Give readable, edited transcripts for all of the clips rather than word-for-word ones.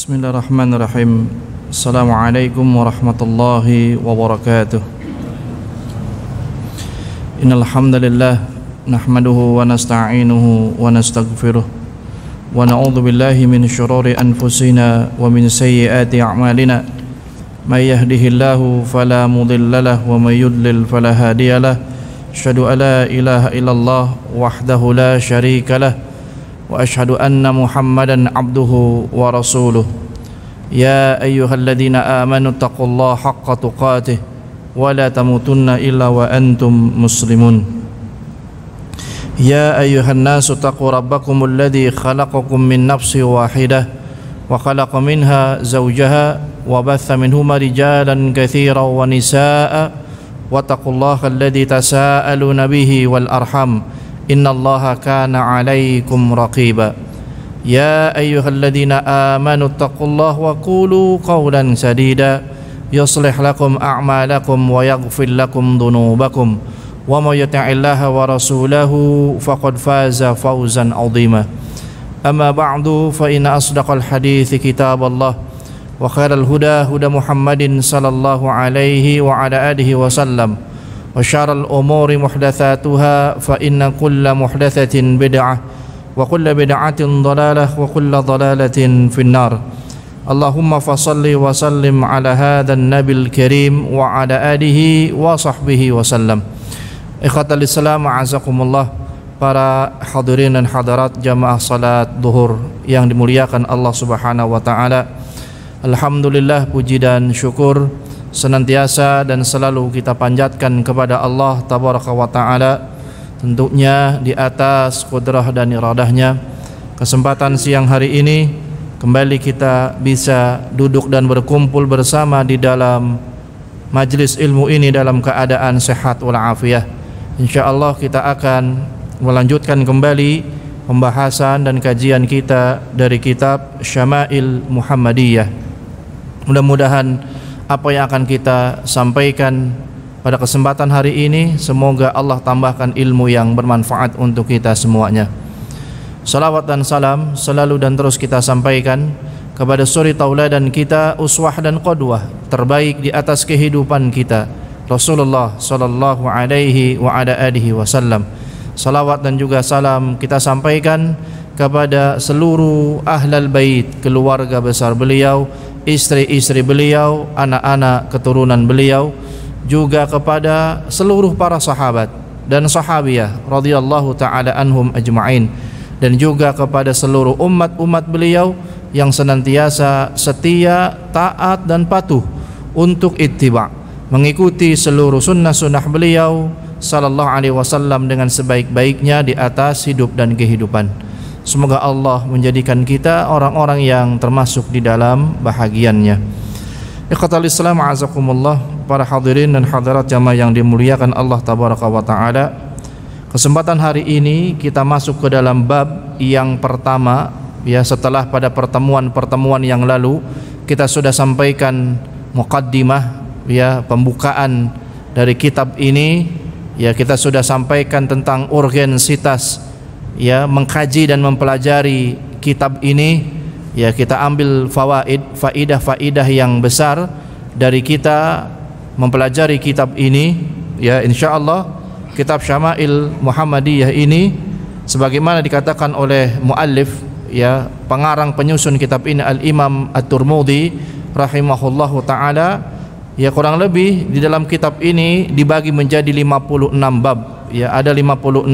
Bismillahirrahmanirrahim. Assalamualaikum warahmatullahi wabarakatuh. Innal hamdalillah nahmaduhu wa nasta'inuhu wa nastaghfiruh wa na'udzu billahi min syururi anfusina wa min sayyiati a'malina. May yahdihillahu fala mudilla lahu wa may yudlil fala hadiyalah. Asyhadu an la ilaha illallah wahdahu la syarika lah wa asyhadu anna Muhammadan abduhu wa rasuluh. Ya ayyuhalladzina amanu taqullaha haqqa tuqatih wa la tamutunna illa wa antum muslimun. Ya ayyuhan nasu taqu rabbakumul ladzi khalaqakum min nafsin wahidah wa khalaqa minha zawjaha wa batha minhuma rijalan katsiran wa nisaa'a wattaqullaha alladzi tasaaluna bihi wal arham innallaha kana 'alaikum raqiba. Ya ayyuhalladzina amanu taqullaha wa qulu qawlan sadida yuslih lakum a'malakum wa yaghfir lakum dhunubakum wa may yuti'illaha wa rasulahu faqad faza fawzan 'azima. Amma ba'du fa inna asdaqal hadithi kitaballah wa khairal huda huda Muhammadin sallallahu alaihi wa ala alihi wa sallam wa syarrul umuri muhdatsatuha fa inna kulla muhdatsatin bid'ah wa kulla bid'atin dhalalah wa kulla dhalalatin finnar. Allahumma fassalli wa sallim ala hadzal nabil karim wa ala alihi wa sahbihi wa sallam. Ikhwatal Islam a'azakumullah, para hadirin dan hadirat jamaah salat duhur yang dimuliakan Allah Subhanahu wa taala. Alhamdulillah, puji dan syukur senantiasa dan selalu kita panjatkan kepada Allah Tabaraka wa ta'ala, tentunya di atas kudrah dan iradahnya. Kesempatan siang hari ini kembali kita bisa duduk dan berkumpul bersama di dalam majlis ilmu ini dalam keadaan sehat walafiat. InsyaAllah kita akan melanjutkan kembali pembahasan dan kajian kita dari kitab Syama'il Muhammadiyah. Mudah-mudahan apa yang akan kita sampaikan pada kesempatan hari ini semoga Allah tambahkan ilmu yang bermanfaat untuk kita semuanya. Salawat dan salam selalu dan terus kita sampaikan kepada suri tauladan kita, uswah dan qudwah terbaik di atas kehidupan kita, Rasulullah sallallahu alaihi wa ala alihi wasallam. Salawat dan juga salam kita sampaikan kepada seluruh ahlal bait, keluarga besar beliau, istri-istri beliau, anak-anak keturunan beliau, juga kepada seluruh para sahabat dan sahabiyah radhiyallahu taala anhum ajma'in, dan juga kepada seluruh umat-umat beliau yang senantiasa setia, taat dan patuh untuk ittiba', mengikuti seluruh sunnah-sunnah beliau sallallahu alaihi wasallam dengan sebaik-baiknya di atas hidup dan kehidupan. Semoga Allah menjadikan kita orang-orang yang termasuk di dalam bahagiannya. Ikhwatal Islam a'azakumullah, para hadirin dan hadirat jamaah yang dimuliakan Allah Tabaraka wa ta'ala. Kesempatan hari ini kita masuk ke dalam bab yang pertama, ya, setelah pada pertemuan-pertemuan yang lalu kita sudah sampaikan muqaddimah, ya, pembukaan dari kitab ini, ya, kita sudah sampaikan tentang urgensitas, ya, mengkaji dan mempelajari kitab ini. Ya, kita ambil faidah-faidah yang besar dari kita mempelajari kitab ini. Ya, insyaallah kitab Syama'il Muhammadiyah ini sebagaimana dikatakan oleh muallif, ya, pengarang penyusun kitab ini Al-Imam At-Tirmidzi rahimahullahu taala, ya, kurang lebih di dalam kitab ini dibagi menjadi 56 bab. Ya, ada 56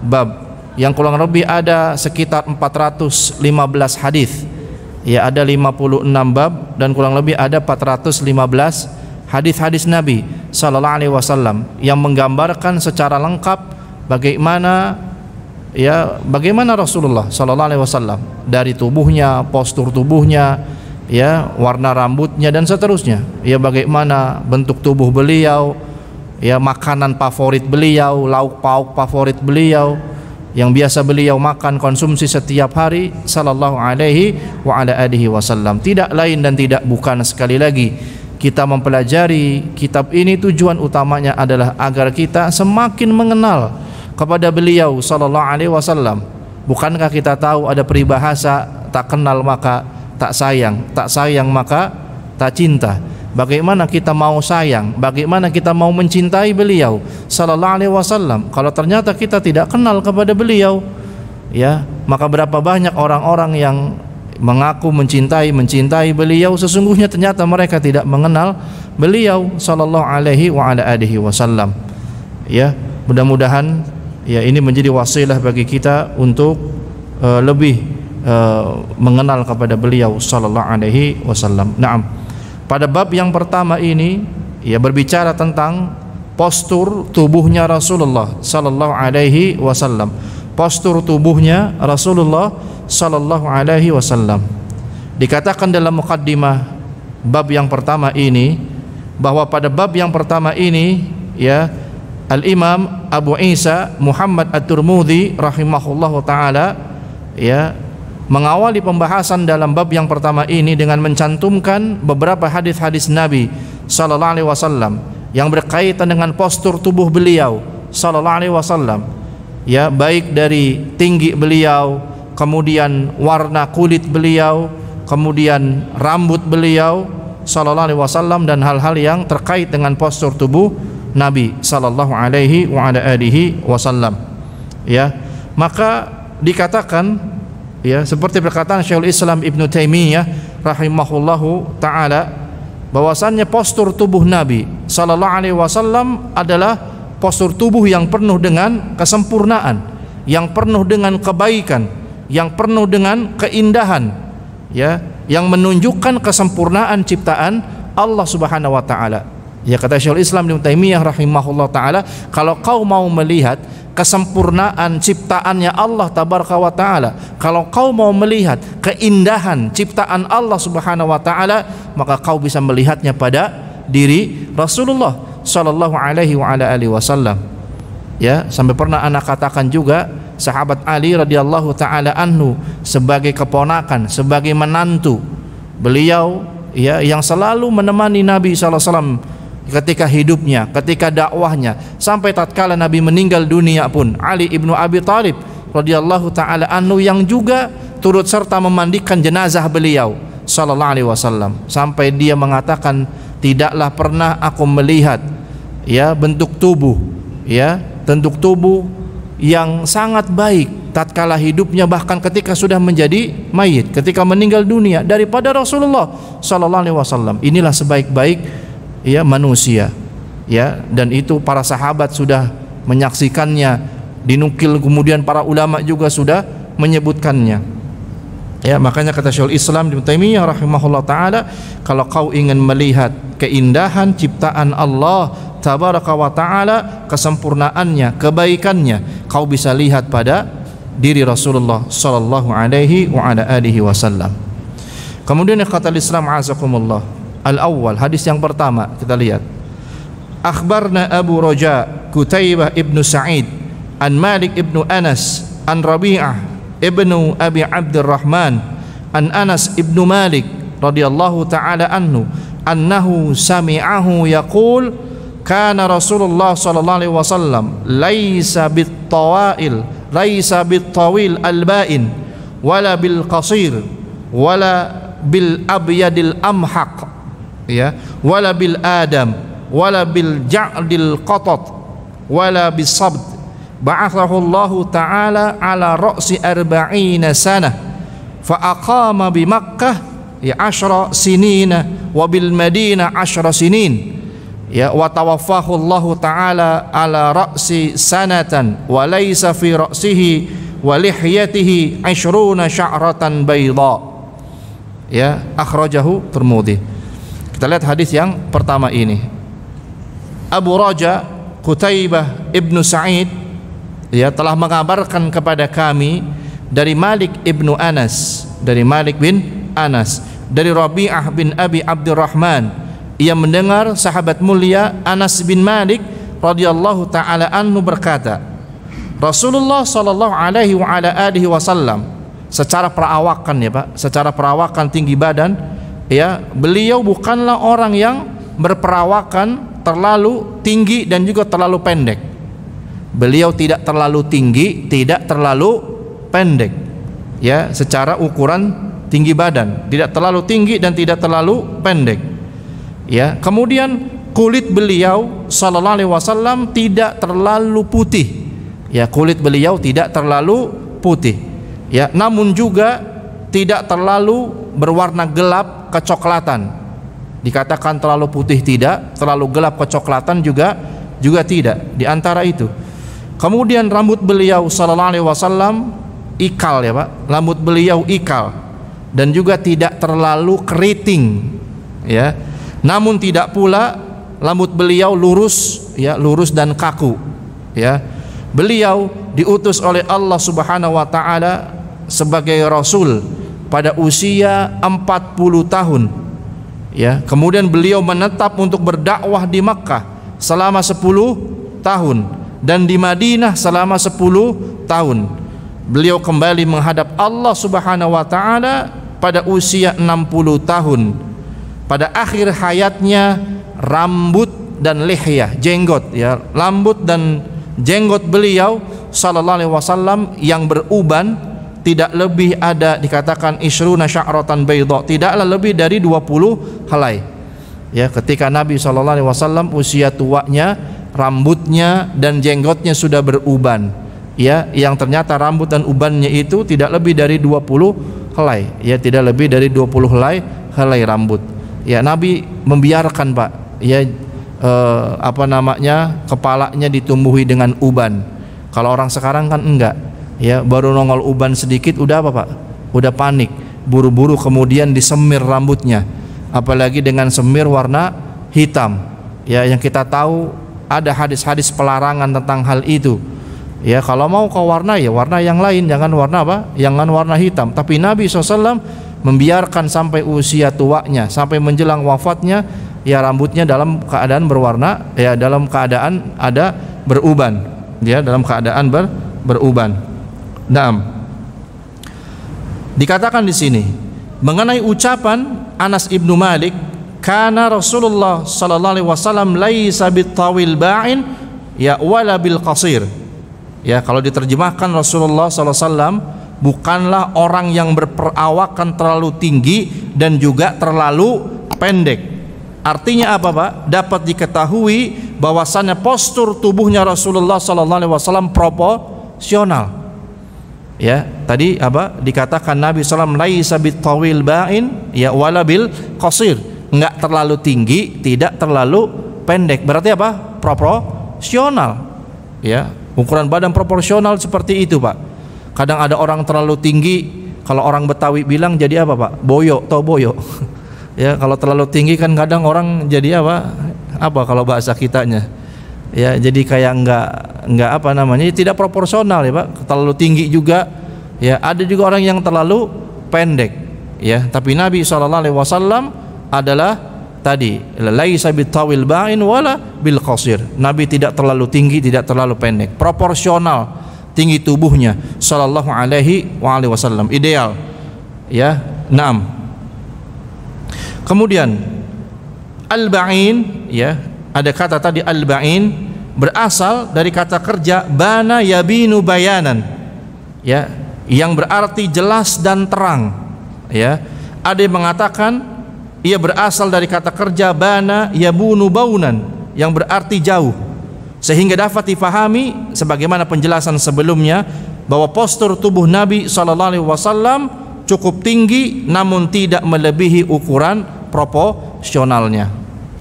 bab yang kurang lebih ada sekitar 415 hadis. Ya, ada 56 bab dan kurang lebih ada 415 hadis-hadis Nabi sallallahu alaihi wasallam yang menggambarkan secara lengkap bagaimana Rasulullah sallallahu alaihi wasallam, dari tubuhnya, postur tubuhnya, ya, warna rambutnya dan seterusnya. Ya, bagaimana bentuk tubuh beliau, ya, makanan favorit beliau, lauk pauk favorit beliau yang biasa beliau makan konsumsi setiap hari sallallahu alaihi wa ala alihi wasallam. Tidak lain dan tidak bukan, sekali lagi kita mempelajari kitab ini tujuan utamanya adalah agar kita semakin mengenal kepada beliau sallallahu alaihi wasallam. Bukankah kita tahu ada peribahasa tak kenal maka tak sayang maka tak cinta. Bagaimana kita mau sayang, bagaimana kita mau mencintai beliau sallallahu alaihi wasallam kalau ternyata kita tidak kenal kepada beliau? Ya, maka berapa banyak orang-orang yang mengaku mencintai beliau, sesungguhnya ternyata mereka tidak mengenal beliau sallallahu alaihi wa ala alihi wasallam. Ya, mudah-mudahan ya ini menjadi wasilah bagi kita untuk lebih mengenal kepada beliau sallallahu alaihi wasallam. Naam. Pada bab yang pertama ini ya berbicara tentang postur tubuhnya Rasulullah sallallahu alaihi wasallam. Postur tubuhnya Rasulullah sallallahu alaihi wasallam. Dikatakan dalam muqaddimah bab yang pertama ini bahwa pada bab yang pertama ini ya Al-Imam Abu Isa Muhammad At-Tirmidzi rahimahullahu taala ya mengawali pembahasan dalam bab yang pertama ini dengan mencantumkan beberapa hadis-hadis Nabi sallallahu alaihi wasallam yang berkaitan dengan postur tubuh beliau sallallahu alaihi wasallam. Ya, baik dari tinggi beliau, kemudian warna kulit beliau, kemudian rambut beliau sallallahu alaihi wasallam dan hal-hal yang terkait dengan postur tubuh Nabi sallallahu alaihi wa ala alihi wasallam. Ya, maka dikatakan ya seperti perkataan Syekhul Islam Ibnu Taimiyah rahimahullahu taala bahwasannya postur tubuh Nabi sallallahu alaihi wasallam adalah postur tubuh yang penuh dengan kesempurnaan, yang penuh dengan kebaikan, yang penuh dengan keindahan, ya, yang menunjukkan kesempurnaan ciptaan Allah Subhanahu wa taala. Ya, kata Syekhul Islam Ibnu Taimiyah rahimahullahu taala, kalau kau mau melihat kesempurnaan ciptaannya Allah tabaraka wa taala, kalau kau mau melihat keindahan ciptaan Allah Subhanahu wa taala, maka kau bisa melihatnya pada diri Rasulullah sallallahu alaihi wa ala alihi wasallam. Ya, sampai pernah anak katakan juga sahabat Ali radhiyallahu taala anhu sebagai keponakan, sebagai menantu beliau ya yang selalu menemani Nabi sallallahu alaihi wasallam ketika hidupnya, ketika dakwahnya, sampai tatkala Nabi meninggal dunia pun Ali ibnu Abi Thalib radhiyallahu taala anhu yang juga turut serta memandikan jenazah beliau sallallahu alaihi wasallam, sampai dia mengatakan, tidaklah pernah aku melihat ya bentuk tubuh yang sangat baik tatkala hidupnya, bahkan ketika sudah menjadi mayit, ketika meninggal dunia, daripada Rasulullah sallallahu alaihi wasallam. Inilah sebaik-baik ya manusia ya, dan itu para sahabat sudah menyaksikannya, dinukil kemudian para ulama juga sudah menyebutkannya. Ya, makanya kata Syekhul Islam Ibnu Taimiyah rahimahullah taala, kalau kau ingin melihat keindahan ciptaan Allah tabaraka wa taala, kesempurnaannya, kebaikannya, kau bisa lihat pada diri Rasulullah sallallahu alaihi wa ala alihi wasallam. Kemudian kata Islam azakumullah, al-awwal, hadis yang pertama kita lihat. Akhbarna Abu Raja Qutaibah ibnu Sa'id an Malik ibnu Anas an Rabi'ah ibnu Abi Abdurrahman an Anas ibnu Malik radhiyallahu ta'ala anhu annahu sami'ahu yaqul kana Rasulullah sallallahu alaihi wasallam laisa bit-tawil al-ba'in wala bil qasir wala bil abyadil amhaq ya, wala bil adam wala bil ja'dil qatat wala bis sabd, ba'athahu Allah ta'ala ala ra'si 40 sanah fa aqama bi Makkah ya 10 sinina wa bil Madinah 10 sinin ya, wa tawaffahu Allah ta'ala ala ra'si sanatan wa laysa fi ra'sihi wa lihyatihi 20 sya'ratan bayda ya, akhrajahu Tirmidzi. Kita lihat hadis yang pertama ini. Abu Raja Qutaibah ibnu Sa'id ya telah mengabarkan kepada kami dari Malik ibnu Anas, dari Malik bin Anas, dari Rabi'ah bin Abi Abdurrahman, ia mendengar sahabat mulia Anas bin Malik radhiyallahu taala anhu berkata, Rasulullah sallallahu alaihi wa ala alihi wasallam, secara perawakan ya Pak, secara perawakan tinggi badan ya, beliau bukanlah orang yang berperawakan terlalu tinggi dan juga terlalu pendek. Beliau tidak terlalu tinggi, tidak terlalu pendek ya, secara ukuran tinggi badan, tidak terlalu tinggi dan tidak terlalu pendek. Ya, kemudian kulit beliau sallallahu alaihi wasallam tidak terlalu putih. Ya, kulit beliau tidak terlalu putih. Ya, namun juga tidak terlalu berwarna gelap kecoklatan. Dikatakan terlalu putih tidak, terlalu gelap kecoklatan juga tidak, di antara itu. Kemudian rambut beliau sallallahu alaihi wasallam ikal, ya Pak. Rambut beliau ikal dan juga tidak terlalu keriting, ya. Namun tidak pula rambut beliau lurus, ya, lurus dan kaku, ya. Beliau diutus oleh Allah Subhanahu wa taala sebagai rasul pada usia 40 tahun. Ya, kemudian beliau menetap untuk berdakwah di Makkah selama 10 tahun dan di Madinah selama 10 tahun. Beliau kembali menghadap Allah Subhanahu wa taala pada usia 60 tahun. Pada akhir hayatnya rambut dan lihyah, jenggot, ya, rambut dan jenggot beliau sallallahu alaihi wasallam yang beruban tidak lebih ada, dikatakan isruna sya'ratan bayda, tidaklah lebih dari 20 helai. Ya, ketika Nabi sallallahu alaihi wasallam usia tuanya, rambutnya dan jenggotnya sudah beruban. Ya, yang ternyata rambut dan ubannya itu tidak lebih dari 20 helai. Ya, tidak lebih dari 20 helai rambut. Ya, Nabi membiarkan, Pak, ya, kepalanya ditumbuhi dengan uban. Kalau orang sekarang kan enggak. Ya, baru nongol uban sedikit udah apa, Pak? Udah panik, buru-buru kemudian disemir rambutnya. Apalagi dengan semir warna hitam. Ya, yang kita tahu ada hadis-hadis pelarangan tentang hal itu. Ya, kalau mau kau warna, ya warna yang lain, jangan warna apa? Jangan warna hitam. Tapi Nabi SAW membiarkan sampai usia tuanya, sampai menjelang wafatnya, ya rambutnya dalam keadaan berwarna, ya dalam keadaan ada beruban, ya dalam keadaan beruban. Naam. Dikatakan di sini mengenai ucapan Anas ibnu Malik, kana Rasulullah sallallahu alaihi wasallam laisa bitawil ba'in ya wala bil qasir. Ya, kalau diterjemahkan Rasulullah sallallahu alaihi wasallam bukanlah orang yang berperawakan terlalu tinggi dan juga terlalu pendek. Artinya apa, Pak? Dapat diketahui bahwasannya postur tubuhnya Rasulullah sallallahu alaihi wasallam proporsional. Ya, tadi apa? Dikatakan Nabi sallallahu alaihi wasallam laisa bitawil ba'in ya wala bil qasir. Enggak terlalu tinggi, tidak terlalu pendek. Berarti apa? Proporsional. Ya, ukuran badan proporsional seperti itu, Pak. Kadang ada orang terlalu tinggi, kalau orang Betawi bilang jadi apa, Pak? Boyo, tau boyo. Ya, kalau terlalu tinggi kan kadang orang jadi apa? Apa kalau bahasa kitanya? Ya, jadi kayak enggak apa namanya? Tidak proporsional, ya, Pak. Terlalu tinggi juga. Ya, ada juga orang yang terlalu pendek. Ya, tapi Nabi sallallahu alaihi wasallam adalah tadi laisa bitawil ba'in wala bil qasir. Nabi tidak terlalu tinggi, tidak terlalu pendek. Proporsional tinggi tubuhnya sallallahu alaihi wasallam, ideal. Ya, naam. Kemudian al-ba'in, ya, ada kata tadi al-ba'in berasal dari kata kerja bana yabinu bayanan, ya, yang berarti jelas dan terang. Ya, ada yang mengatakan ia berasal dari kata kerja bana yabunu baunan, yang berarti jauh, sehingga dapat difahami sebagaimana penjelasan sebelumnya bahwa postur tubuh Nabi SAW cukup tinggi namun tidak melebihi ukuran proporsionalnya.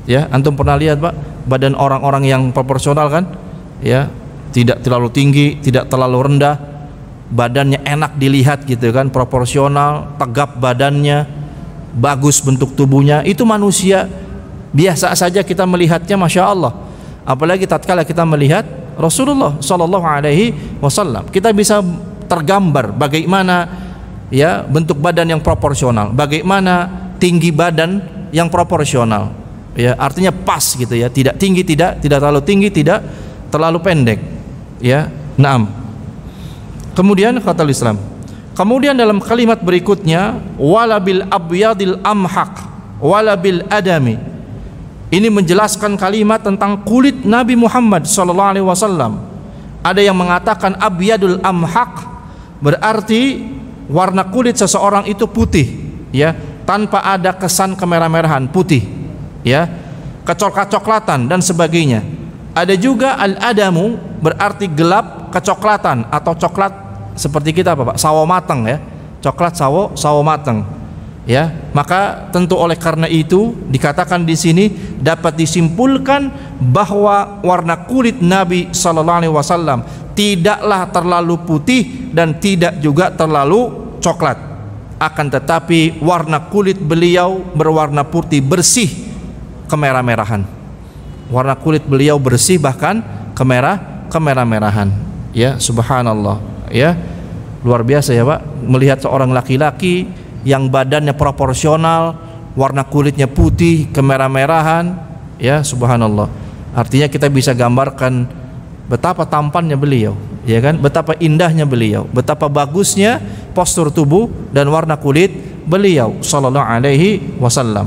Ya, antum pernah lihat, Pak, badan orang-orang yang proporsional kan? Ya, tidak terlalu tinggi, tidak terlalu rendah, badannya enak dilihat gitu kan, proporsional, tegap badannya, bagus bentuk tubuhnya. Itu manusia biasa saja kita melihatnya, masya Allah. Apalagi tatkala kita melihat Rasulullah Sallallahu Alaihi Wasallam, kita bisa tergambar bagaimana, ya, bentuk badan yang proporsional, bagaimana tinggi badan yang proporsional. Ya, artinya pas gitu, ya, tidak tinggi, tidak terlalu tinggi, tidak terlalu pendek. Ya, naam. Kemudian kata Islam. Kemudian dalam kalimat berikutnya wala bil abyadil amhaq wala bil adami. Ini menjelaskan kalimat tentang kulit Nabi Muhammad sallallahu alaihi wasallam. Ada yang mengatakan abyadul amhaq berarti warna kulit seseorang itu putih, ya, tanpa ada kesan kemerah-merahan, putih, ya, kecoklat-coklatan dan sebagainya. Ada juga al-adamu, berarti gelap kecoklatan atau coklat seperti kita apa Pak? Sawo matang, ya, coklat sawo matang, ya. Maka tentu oleh karena itu dikatakan di sini dapat disimpulkan bahwa warna kulit Nabi sallallahu alaihi wasallam tidaklah terlalu putih dan tidak juga terlalu coklat. Akan tetapi warna kulit beliau berwarna putih bersih kemerah-merahan. Warna kulit beliau bersih bahkan kemerah-merahan. Ya, subhanallah, ya. Luar biasa ya Pak, melihat seorang laki-laki yang badannya proporsional, warna kulitnya putih, kemerah-merahan, ya, subhanallah. Artinya kita bisa gambarkan betapa tampannya beliau, ya kan? Betapa indahnya beliau, betapa bagusnya postur tubuh dan warna kulit beliau sallallahu alaihi wasallam.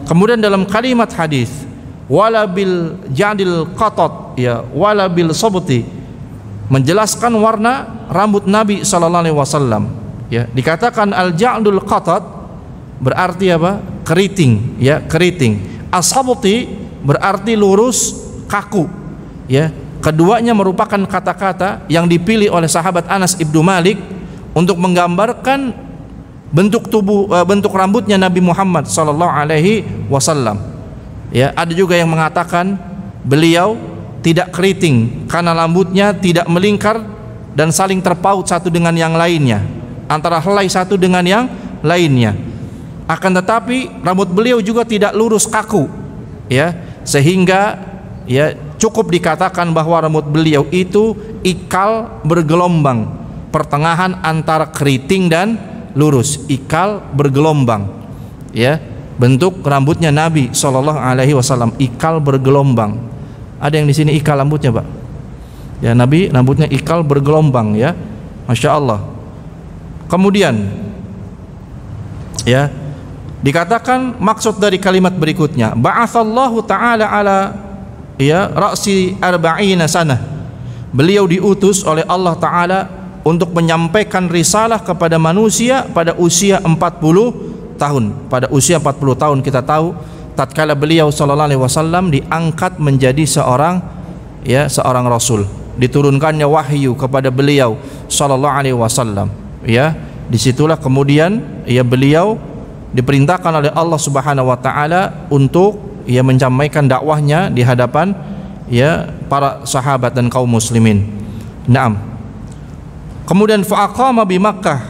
Kemudian dalam kalimat hadis, wala bil jadil qatat, ya, wala bil sabti, menjelaskan warna rambut Nabi sallallahu alaihi wasallam, ya. Dikatakan al ja'dul qatat berarti apa? Keriting, ya, keriting. As-sabti berarti lurus, kaku, ya. Keduanya merupakan kata-kata yang dipilih oleh sahabat Anas ibnu Malik untuk menggambarkan bentuk tubuh, bentuk rambutnya Nabi Muhammad sallallahu alaihi wasallam. Ya, ada juga yang mengatakan beliau tidak keriting karena rambutnya tidak melingkar dan saling terpaut satu dengan yang lainnya, antara helai satu dengan yang lainnya. Akan tetapi rambut beliau juga tidak lurus, kaku, ya, sehingga ya cukup dikatakan bahwa rambut beliau itu ikal bergelombang, pertengahan antara keriting dan lurus, ikal bergelombang, ya. Bentuk rambutnya Nabi sallallahu alaihi wasallam ikal bergelombang. Ada yang di sini ikal rambutnya, Pak? Ya, Nabi rambutnya ikal bergelombang, ya. Masya Allah. Kemudian, ya, dikatakan maksud dari kalimat berikutnya, ba'atsallahu ta'ala ala, ya, ra'si arba'ina sanah. Beliau diutus oleh Allah Ta'ala untuk menyampaikan risalah kepada manusia pada usia 40 tahun. Pada usia 40 tahun kita tahu tatkala beliau sallallahu alaihi wasallam diangkat menjadi seorang rasul, diturunkannya wahyu kepada beliau sallallahu alaihi wasallam, ya. Disitulah kemudian beliau diperintahkan oleh Allah Subhanahu wa taala untuk menyampaikan dakwahnya di hadapan para sahabat dan kaum muslimin. Naam. Kemudian fa'aqama bi Makkah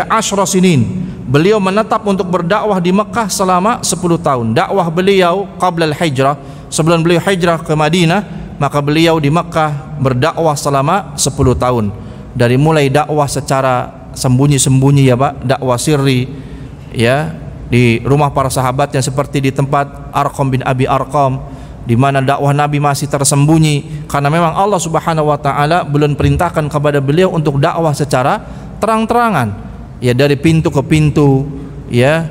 asyra sinin. Beliau menetap untuk berdakwah di Mekah selama 10 tahun. Dakwah beliau qabla al-hijrah, sebelum beliau hijrah ke Madinah, maka beliau di Mekah berdakwah selama 10 tahun. Dari mulai dakwah secara sembunyi-sembunyi, ya Pak, dakwah sirri, ya, di rumah para sahabatnya seperti di tempat Arqam bin Abi Arqam, di mana dakwah Nabi masih tersembunyi karena memang Allah Subhanahu wa taala belum perintahkan kepada beliau untuk dakwah secara terang-terangan. Ya, dari pintu ke pintu, ya,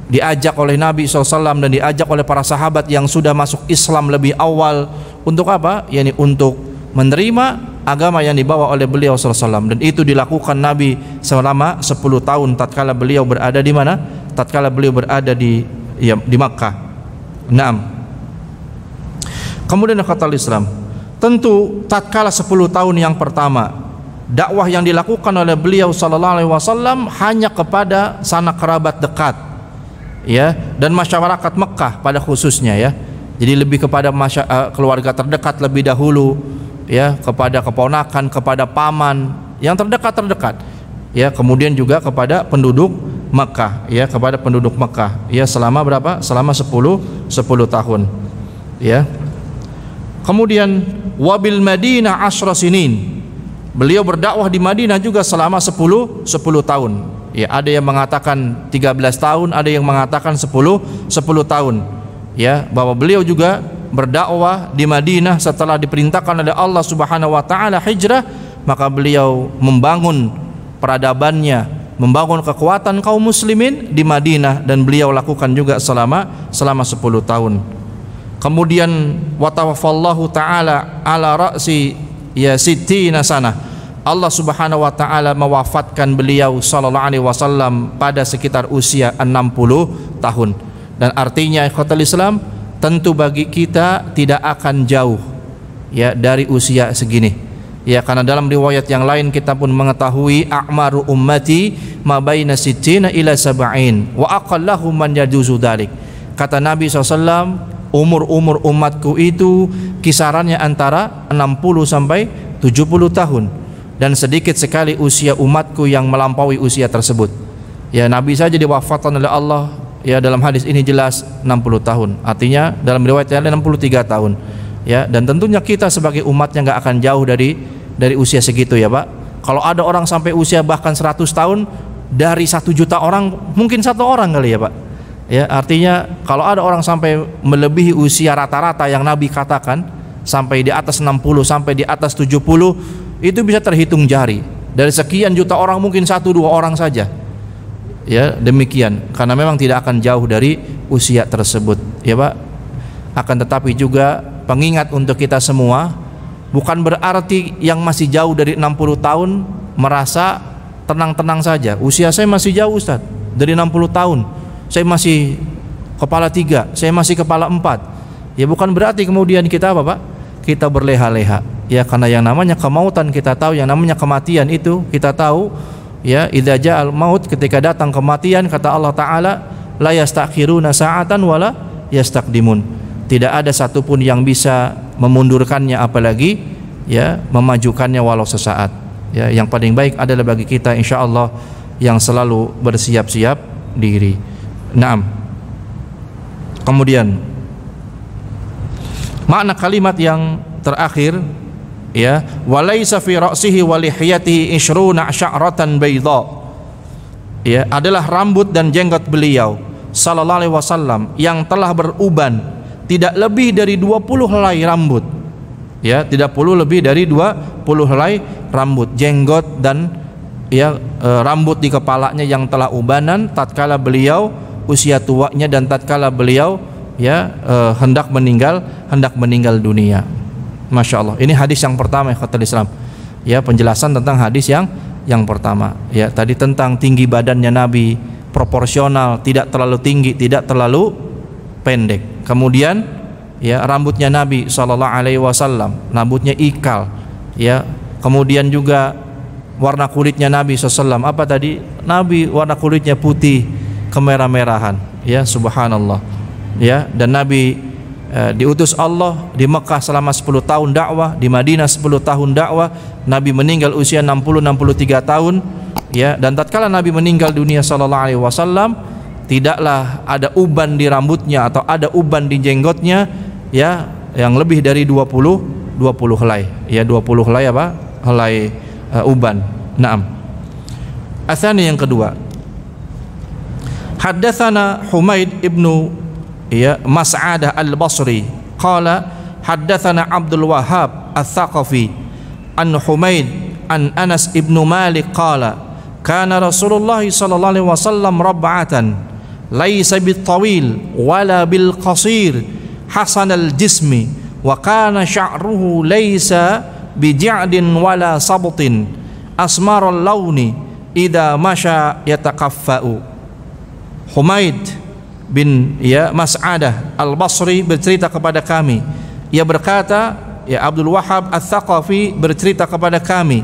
diajak oleh Nabi SAW dan diajak oleh para sahabat yang sudah masuk Islam lebih awal. Untuk apa? Yani untuk menerima agama yang dibawa oleh beliau SAW. Dan itu dilakukan Nabi selama 10 tahun tatkala beliau berada di mana? Tatkala beliau berada di Makkah. Naam. Kemudian kata Islam, tentu tatkala 10 tahun yang pertama dakwah yang dilakukan oleh beliau sallallahu alaihi wasallam hanya kepada sanak kerabat dekat, ya, dan masyarakat Mekah pada khususnya, ya. Jadi lebih kepada keluarga terdekat lebih dahulu, ya, kepada keponakan, kepada paman yang terdekat, ya. Kemudian juga kepada penduduk Mekah, ya, kepada penduduk Mekah, ya, selama berapa? Selama 10 tahun, ya. Kemudian wabil Madinah asyra sinin. Beliau berdakwah di Madinah juga selama 10 tahun. Ya, ada yang mengatakan 13 tahun, ada yang mengatakan 10 tahun. Ya, bahwa beliau juga berdakwah di Madinah setelah diperintahkan oleh Allah Subhanahu wa taala hijrah, maka beliau membangun peradabannya, membangun kekuatan kaum muslimin di Madinah, dan beliau lakukan juga selama 10 tahun. Kemudian wa tawaffallahu taala ala ra'si sittina sanah. Allah Subhanahu wa taala mewafatkan beliau sallallahu alaihi wasallam pada sekitar usia 60 tahun. Dan artinya ikhwatul Islam, tentu bagi kita tidak akan jauh ya dari usia segini. Ya, karena dalam riwayat yang lain kita pun mengetahui a'maru ummati ma baina sittina ila sab'in wa aqallahu man yajuzu dzalik. Kata Nabi SAW, umur umatku itu kisarannya antara 60 sampai 70 tahun, dan sedikit sekali usia umatku yang melampaui usia tersebut. Ya, Nabi saja diwafatkan oleh Allah ya dalam hadis ini jelas 60 tahun. Artinya dalam riwayat yang lain 63 tahun. Ya, dan tentunya kita sebagai umatnya nggak akan jauh dari usia segitu ya Pak. Kalau ada orang sampai usia bahkan 100 tahun, dari 1 juta orang mungkin 1 orang kali ya Pak. Ya, artinya kalau ada orang sampai melebihi usia rata-rata yang Nabi katakan sampai di atas 60 sampai di atas 70, itu bisa terhitung jari. Dari sekian juta orang mungkin 1-2 orang saja. Ya, demikian, karena memang tidak akan jauh dari usia tersebut ya Pak. Akan tetapi juga pengingat untuk kita semua, bukan berarti yang masih jauh dari 60 tahun merasa tenang-tenang saja. Usia saya masih jauh Ustaz, dari 60 tahun saya masih kepala 3, saya masih kepala 4. Ya, bukan berarti kemudian kita apa Pak? Kita berleha-leha. Ya, karena yang namanya kemautan kita tahu, yang namanya kematian itu kita tahu. Ya, idza ja'al maut, ketika datang kematian, kata Allah Ta'ala, la yastakhiruna sa'atan wala yastaqdimun. Tidak ada satupun yang bisa memundurkannya, apalagi ya memajukannya walau sesaat. Ya, yang paling baik adalah bagi kita insyaallah yang selalu bersiap-siap diri. Naam. Kemudian makna kalimat yang terakhir ya, walaisa fi ra'sihi wa lihiyatihi 20 sya'ratan bayda, ya, adalah rambut dan jenggot beliau sallallahu alaihi wasallam yang telah beruban tidak lebih dari 20 helai rambut. Ya, tidak perlu lebih dari 20 helai rambut, jenggot dan ya rambut di kepalanya yang telah ubanan tatkala beliau usia tuanya dan tatkala beliau ya hendak meninggal dunia. Masya Allah. Ini hadis yang pertama ikhwatul Islam. Ya, penjelasan tentang hadis yang pertama. Ya, tadi tentang tinggi badannya Nabi proporsional, tidak terlalu tinggi, tidak terlalu pendek. Kemudian ya rambutnya Nabi sallallahu alaihi wasallam, rambutnya ikal. Ya, kemudian juga warna kulitnya Nabi SAW. Apa tadi? Nabi warna kulitnya putih kemerah-merahan. Ya, subhanallah. Ya, dan Nabi diutus Allah di Mekah selama 10 tahun dakwah, di Madinah 10 tahun dakwah. Nabi meninggal usia 60-63 tahun ya, dan tatkala Nabi meninggal dunia sallallahu alaihi wasallam, tidaklah ada uban di rambutnya atau ada uban di jenggotnya ya yang lebih dari 20 helai. Ya, 20 helai apa? Helai uban. Naam. Atsani yang kedua. Haddatsana Humaid ibnu ya Mas'adah al-Basri qala haddatsana Abdul Wahhab al-Thaqafi an Humaid an Anas ibnu Malik qala kana Rasulullah sallallahu alaihi wasallam rabba'atan laisa bit-tawil wala bil-qasir hasan al-jismi wa kana sya'ruhu laisa bija'din wala sabtin asmar al-launi idza masya yatakaffa'u. Humaid bin ya Mas'adah al-Basri bercerita kepada kami, ia berkata, ya Abdul Wahhab al-Thaqafi bercerita kepada kami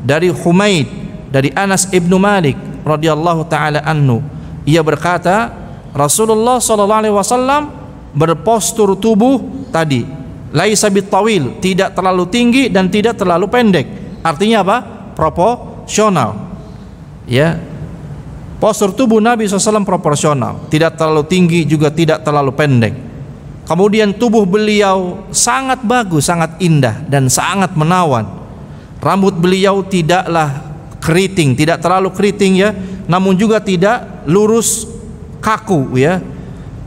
dari Humaid, dari Anas ibnu Malik radhiyallahu taala anhu, ia berkata Rasulullah sallallahu alaihi wasallam berpostur tubuh tadi laisa bitawil, tidak terlalu tinggi dan tidak terlalu pendek. Artinya apa? Proporsional. Ya, postur tubuh Nabi SAW proporsional, tidak terlalu tinggi juga tidak terlalu pendek. Kemudian tubuh beliau sangat bagus, sangat indah dan sangat menawan. Rambut beliau tidaklah keriting, tidak terlalu keriting ya, namun juga tidak lurus kaku ya,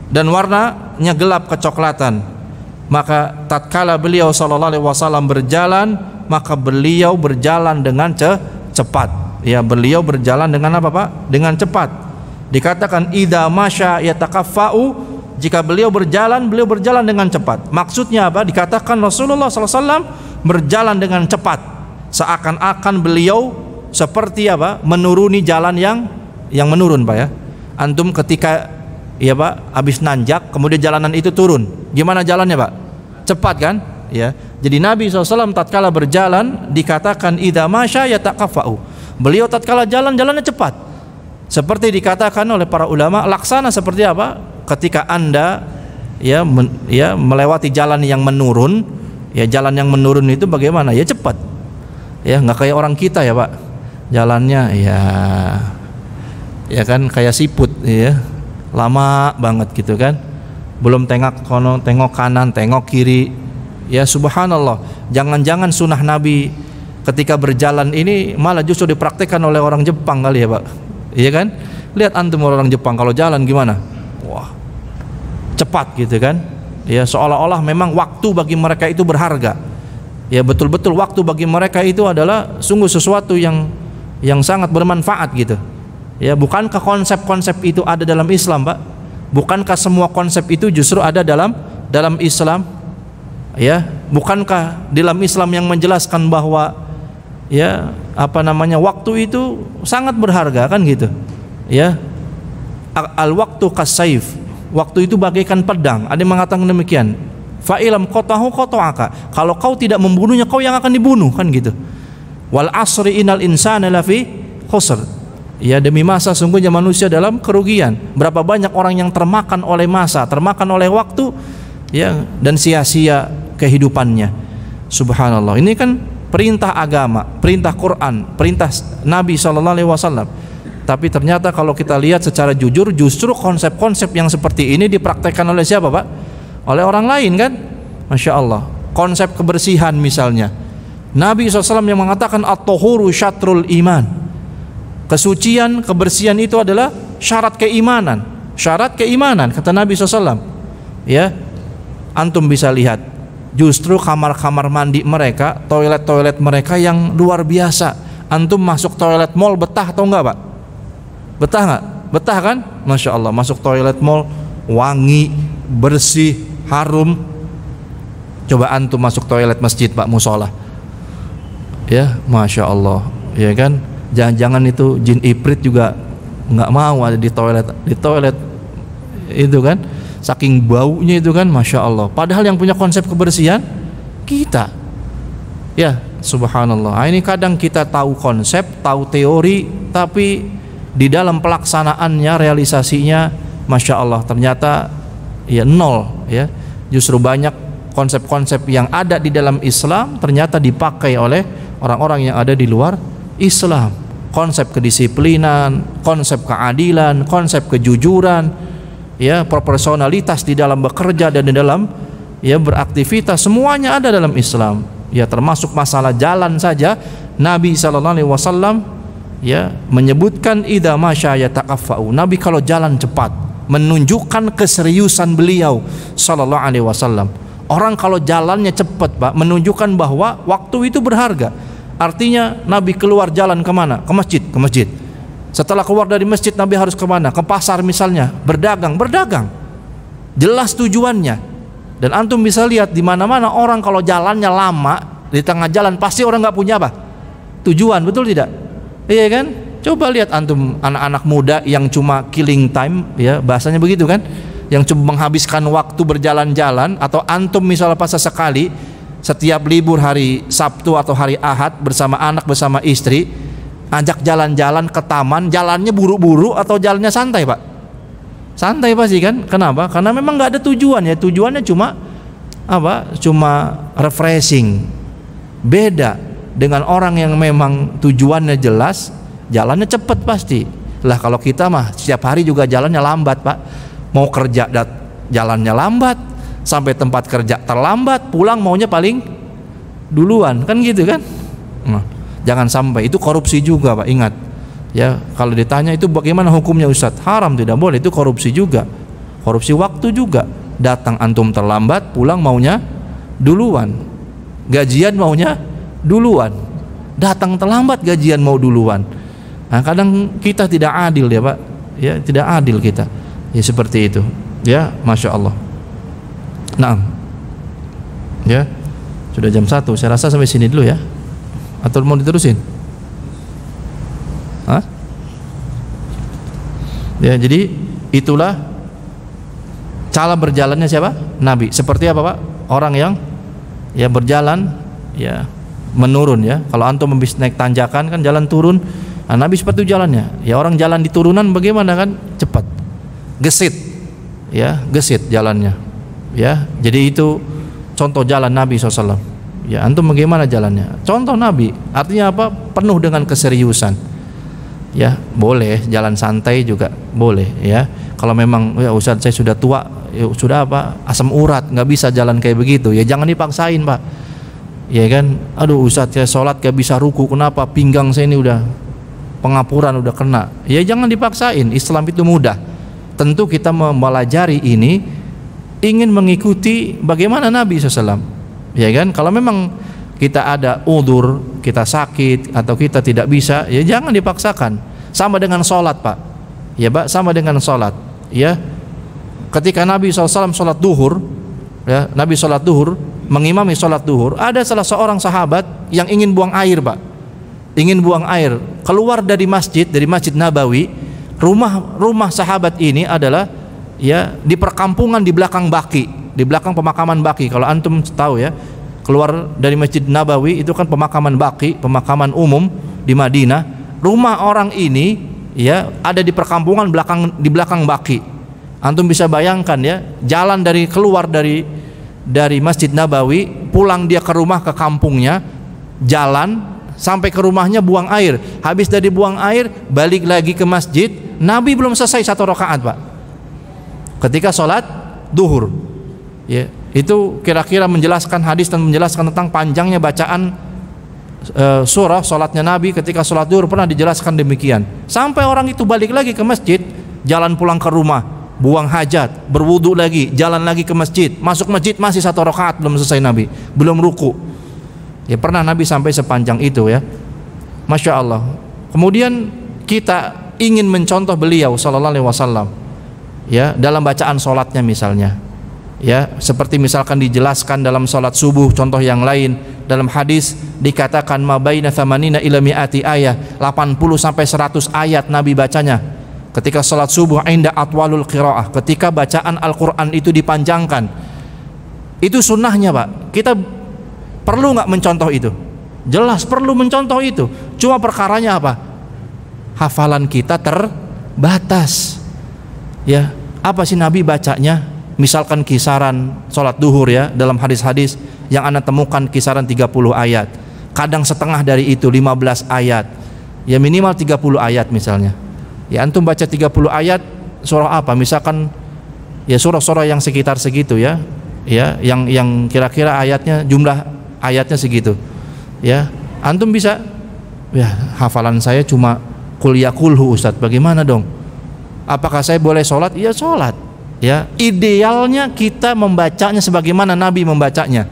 dan warnanya gelap kecoklatan. Maka tatkala beliau sallallahu alaihi wasallam berjalan, maka beliau berjalan dengan cepat. Ya, beliau berjalan dengan apa Pak? Dengan cepat. Dikatakan idza masya yatakaffa'u, jika beliau berjalan dengan cepat. Maksudnya apa? Dikatakan Rasulullah SAW berjalan dengan cepat. Seakan-akan beliau seperti apa? Menuruni jalan yang menurun, Pak ya. Antum ketika ya Pak habis nanjak kemudian jalanan itu turun, gimana jalannya Pak? Cepat kan? Ya. Jadi Nabi SAW tatkala berjalan dikatakan idza masya yataqaffa'u. Beliau tatkala jalannya cepat. Seperti dikatakan oleh para ulama, laksana seperti apa? Ketika Anda melewati jalan yang menurun, ya jalan yang menurun itu bagaimana? Ya cepat. Ya nggak kayak orang kita ya Pak. Jalannya ya kan kayak siput ya. Lama banget gitu kan. Belum tengok kanan, tengok kiri. Ya subhanallah, jangan-jangan sunnah Nabi ketika berjalan ini malah justru dipraktekkan oleh orang Jepang kali ya Pak. Iya kan? Lihat antum orang Jepang kalau jalan gimana? Wah, cepat gitu kan? Ya seolah-olah memang waktu bagi mereka itu berharga. Ya betul-betul waktu bagi mereka itu adalah sungguh sesuatu yang sangat bermanfaat gitu. Ya bukankah konsep-konsep itu ada dalam Islam Pak? Bukankah semua konsep itu justru ada dalam Islam? Ya, bukankah dalam Islam yang menjelaskan bahwa waktu itu sangat berharga kan gitu. Ya. Al-waqtu kas-saif. Waktu itu bagaikan pedang. Ada yang mengatakan demikian. Fa ilam qatahu qata'aka. Kalau kau tidak membunuhnya, kau yang akan dibunuh kan gitu. Wal asri innal insana lafi khusr. Ya demi masa sungguhnya manusia dalam kerugian. Berapa banyak orang yang termakan oleh masa, termakan oleh waktu ya dan sia-sia kehidupannya. Subhanallah. Ini kan perintah agama, perintah Quran, perintah Nabi SAW. Tapi ternyata kalau kita lihat secara jujur, justru konsep-konsep yang seperti ini dipraktekkan oleh siapa Pak? Oleh orang lain kan? Masya Allah. Konsep kebersihan misalnya, Nabi SAW yang mengatakan at-tuhuru syatrul iman. Kesucian, kebersihan itu adalah syarat keimanan. Syarat keimanan kata Nabi SAW. Ya, antum bisa lihat justru kamar-kamar mandi mereka, toilet-toilet mereka yang luar biasa. Antum masuk toilet mall betah atau enggak Pak? Betah enggak? Betah kan? Masya Allah. Masuk toilet mall wangi, bersih, harum. Coba antum masuk toilet masjid Pak, musola. Ya, Masya Allah. Ya kan? Jangan-jangan itu jin ifrit juga nggak mau ada di toilet itu kan, saking baunya itu kan, Masya Allah. Padahal yang punya konsep kebersihan kita. Ya subhanallah. Ini kadang kita tahu konsep, tahu teori, tapi di dalam pelaksanaannya, realisasinya Masya Allah ternyata ya nol ya. Justru banyak konsep-konsep yang ada di dalam Islam ternyata dipakai oleh orang-orang yang ada di luar Islam. Konsep kedisiplinan, konsep keadilan, konsep kejujuran, ya proporsionalitas di dalam bekerja dan di dalam ya beraktivitas, semuanya ada dalam Islam. Ya termasuk masalah jalan saja Nabi SAW ya menyebutkan idza masya yataqaffa'u. Nabi kalau jalan cepat menunjukkan keseriusan beliau sallallahu alaihi wasallam. Orang kalau jalannya cepat Pak menunjukkan bahwa waktu itu berharga. Artinya Nabi keluar jalan kemana? Ke masjid. Setelah keluar dari masjid Nabi harus kemana? Ke pasar misalnya, berdagang. Jelas tujuannya. Dan antum bisa lihat di mana-mana orang kalau jalannya lama di tengah jalan pasti orang nggak punya apa? Tujuan, betul tidak? Iya kan? Coba lihat antum anak-anak muda yang cuma killing time, ya bahasanya begitu kan? Yang cuma menghabiskan waktu berjalan-jalan, atau antum misalnya pas sekali setiap libur hari Sabtu atau hari Ahad bersama anak bersama istri ajak jalan-jalan ke taman, jalannya buru-buru atau jalannya santai Pak? Santai pasti kan? Kenapa? Karena memang nggak ada tujuan ya. Tujuannya cuma apa? Cuma refreshing. Beda dengan orang yang memang tujuannya jelas, jalannya cepet pasti. Lah kalau kita mah setiap hari juga jalannya lambat Pak. Mau kerja jalannya lambat, sampai tempat kerja terlambat, pulang maunya paling duluan kan gitu kan. Nah, jangan sampai itu korupsi juga Pak, ingat ya. Kalau ditanya itu bagaimana hukumnya Ustadz, haram, tidak boleh, itu korupsi juga, korupsi waktu juga. Datang antum terlambat, pulang maunya duluan, gajian maunya duluan. Datang terlambat, gajian mau duluan. Nah, kadang kita tidak adil ya Pak ya, tidak adil kita ya, seperti itu ya. Masya Allah. Nah, ya sudah jam 1. Saya rasa sampai sini dulu ya. Atau mau diterusin? Hah? Ya, jadi itulah cara berjalannya siapa? Nabi. Seperti apa, Pak? Orang yang ya berjalan ya menurun ya. Kalau antum habis naik tanjakan kan jalan turun, nah, Nabi seperti itu jalannya. Ya orang jalan di turunan bagaimana kan? Cepat. Gesit. Ya, gesit jalannya. Ya, jadi itu contoh jalan Nabi SAW. Ya, antum bagaimana jalannya? Contoh Nabi. Artinya apa? Penuh dengan keseriusan. Ya, boleh jalan santai juga boleh ya. Kalau memang ya Ustaz saya sudah tua, ya sudah apa? Asam urat, nggak bisa jalan kayak begitu. Ya jangan dipaksain, Pak. Ya kan? Aduh Ustaz saya sholat gak bisa ruku, kenapa? Pinggang saya ini udah pengapuran udah kena. Ya jangan dipaksain. Islam itu mudah. Tentu kita mempelajari ini ingin mengikuti bagaimana Nabi SAW. Ya kan? Kalau memang kita ada udzur, kita sakit atau kita tidak bisa, ya jangan dipaksakan. Sama dengan sholat, Pak. Ya, Pak, sama dengan sholat. Ya, ketika Nabi SAW sholat duhur, ya, Nabi sholat duhur, mengimami sholat duhur, ada salah seorang sahabat yang ingin buang air, Pak. Ingin buang air, keluar dari Masjid Nabawi. Rumah sahabat ini adalah ya di perkampungan di belakang Baqi, di belakang pemakaman Baqi. Kalau antum tahu ya, keluar dari Masjid Nabawi itu kan pemakaman Baqi, pemakaman umum di Madinah. Rumah orang ini ya ada di perkampungan di belakang Baqi. Antum bisa bayangkan ya, jalan keluar dari Masjid Nabawi, pulang dia ke rumah ke kampungnya, jalan sampai ke rumahnya buang air. Habis dari buang air, balik lagi ke masjid. Nabi belum selesai 1 rakaat, Pak. Ketika sholat duhur. Ya, itu kira-kira menjelaskan hadis dan menjelaskan tentang panjangnya bacaan surah sholatnya Nabi ketika sholat duhur, pernah dijelaskan demikian. Sampai orang itu balik lagi ke masjid, jalan pulang ke rumah, buang hajat, berwudu lagi, jalan lagi ke masjid, masuk masjid masih 1 rakaat belum selesai Nabi, belum ruku. Ya pernah Nabi sampai sepanjang itu ya. Masya Allah. Kemudian kita ingin mencontoh beliau sallallahu alaihi wasallam ya dalam bacaan sholatnya misalnya. Ya, seperti misalkan dijelaskan dalam sholat subuh, contoh yang lain dalam hadis dikatakan mabaina thamanina ila mi'ati ayah, 80 sampai 100 ayat Nabi bacanya ketika sholat subuh, inda atwalul qiraah, ketika bacaan Al-Quran itu dipanjangkan. Itu sunnahnya, Pak. Kita perlu nggak mencontoh itu? Jelas perlu mencontoh itu. Cuma perkaranya apa? Hafalan kita terbatas. Ya, apa sih Nabi bacanya? Misalkan kisaran sholat duhur ya, dalam hadis-hadis yang anda temukan kisaran 30 ayat, kadang setengah dari itu 15 ayat, ya minimal 30 ayat misalnya. Ya antum baca 30 ayat surah apa? Misalkan ya surah-surah yang sekitar segitu ya, ya yang kira-kira ayatnya, jumlah ayatnya segitu. Ya antum bisa, ya hafalan saya cuma qul ya qulhu Ustaz, bagaimana dong? Apakah saya boleh sholat? Iya sholat. Ya, idealnya kita membacanya sebagaimana Nabi membacanya.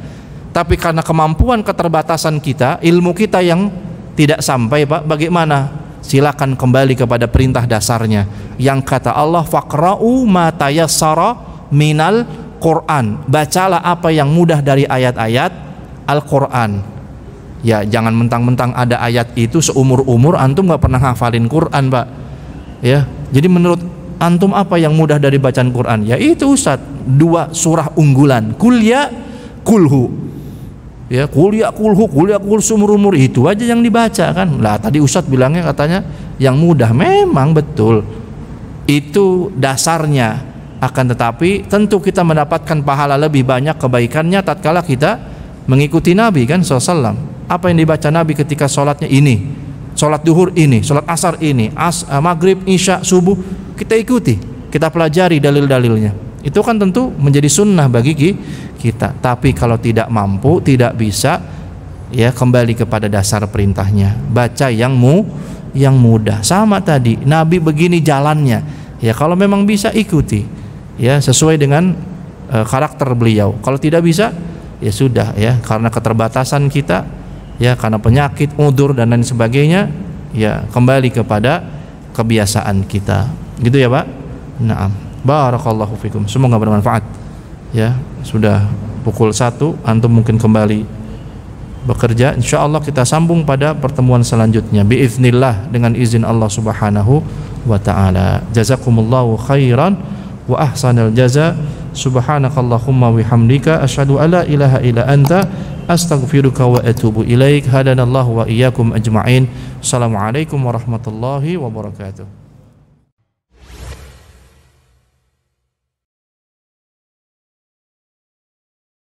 Tapi karena kemampuan keterbatasan kita, ilmu kita yang tidak sampai, Pak, bagaimana? Silakan kembali kepada perintah dasarnya yang kata Allah, faqra'u ma tayassara minal Quran. Bacalah apa yang mudah dari ayat-ayat Al-Quran. Ya, jangan mentang-mentang ada ayat itu seumur-umur antum nggak pernah hafalin Quran, Pak. Ya, jadi menurut antum apa yang mudah dari bacaan Quran? Ya itu Ustaz, 2 surah unggulan, Qul ya Qulhu. Ya, Qul ya Qulhu, Qul ya Qul seumur-umur, itu aja yang dibaca kan. Lah tadi Ustaz bilangnya katanya yang mudah, memang betul. Itu dasarnya, akan tetapi tentu kita mendapatkan pahala lebih banyak kebaikannya tatkala kita mengikuti Nabi kan SAW. Apa yang dibaca Nabi ketika sholatnya ini, sholat duhur ini, sholat asar ini, maghrib, isya, subuh, kita ikuti, kita pelajari dalil-dalilnya. Itu kan tentu menjadi sunnah bagi kita. Tapi kalau tidak mampu, tidak bisa, ya kembali kepada dasar perintahnya. Baca yang mudah. Sama tadi, Nabi begini jalannya. Ya kalau memang bisa ikuti, ya sesuai dengan karakter beliau. Kalau tidak bisa, ya sudah ya, karena keterbatasan kita, ya karena penyakit, udzur dan lain sebagainya, ya kembali kepada kebiasaan kita. Gitu ya, Pak? Naam. Barakallahu fikum. Semoga bermanfaat. Ya, sudah pukul 1, antum mungkin kembali bekerja. Insyaallah kita sambung pada pertemuan selanjutnya biiznillah dengan izin Allah Subhanahu wa taala. Jazakumullahu khairan wa ahsanal jaza. Subhanakallahumma wihamdika asyhadu alla ilaha illa anta astaghfiruka wa atubu ilaik. Hadanallahu wa iyyakum ajma'in. Assalamualaikum warahmatullahi wabarakatuh.